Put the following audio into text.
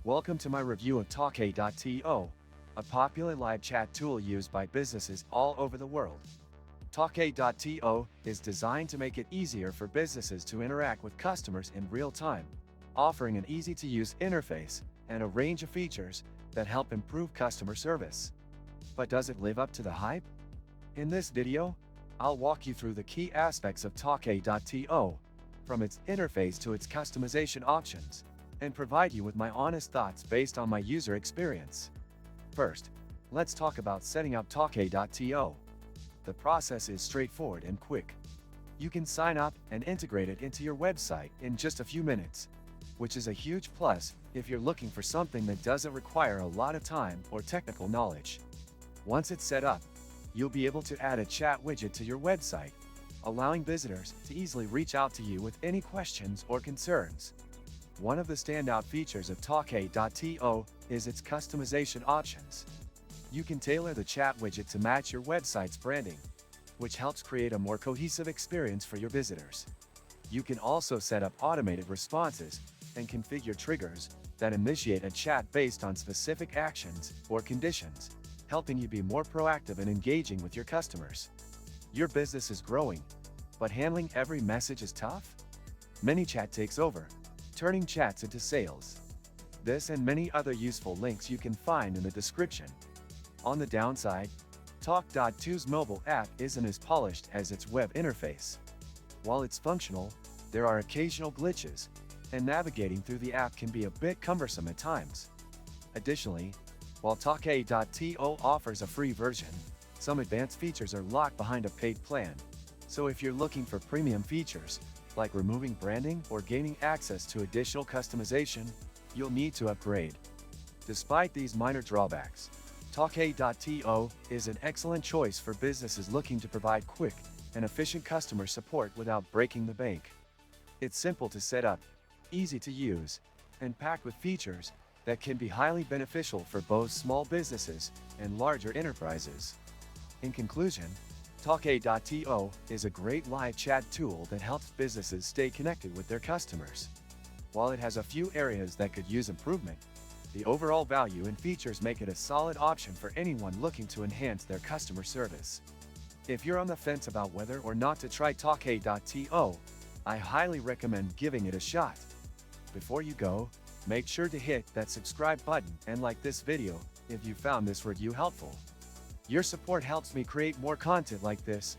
Welcome to my review of Tawk.to, a popular live chat tool used by businesses all over the world. Tawk.to is designed to make it easier for businesses to interact with customers in real time, offering an easy-to-use interface and a range of features that help improve customer service. But does it live up to the hype? In this video, I'll walk you through the key aspects of Tawk.to, from its interface to its customization options, and provide you with my honest thoughts based on my user experience. First, let's talk about setting up Tawk.to. The process is straightforward and quick. You can sign up and integrate it into your website in just a few minutes, which is a huge plus if you're looking for something that doesn't require a lot of time or technical knowledge. Once it's set up, you'll be able to add a chat widget to your website, allowing visitors to easily reach out to you with any questions or concerns. One of the standout features of Tawk.to is its customization options. You can tailor the chat widget to match your website's branding, which helps create a more cohesive experience for your visitors. You can also set up automated responses and configure triggers that initiate a chat based on specific actions or conditions, helping you be more proactive and engaging with your customers. Your business is growing, but handling every message is tough? ManyChat takes over, turning chats into sales. This and many other useful links you can find in the description. On the downside, Tawk.to's mobile app isn't as polished as its web interface. While it's functional, there are occasional glitches, and navigating through the app can be a bit cumbersome at times. Additionally, while Tawk.to offers a free version, some advanced features are locked behind a paid plan. So if you're looking for premium features, like removing branding or gaining access to additional customization, you'll need to upgrade. Despite these minor drawbacks, Tawk.to is an excellent choice for businesses looking to provide quick and efficient customer support without breaking the bank. It's simple to set up, easy to use, and packed with features that can be highly beneficial for both small businesses and larger enterprises. In conclusion, Tawk.to is a great live chat tool that helps businesses stay connected with their customers. While it has a few areas that could use improvement, the overall value and features make it a solid option for anyone looking to enhance their customer service. If you're on the fence about whether or not to try Tawk.to, I highly recommend giving it a shot. Before you go, make sure to hit that subscribe button and like this video if you found this review helpful. Your support helps me create more content like this,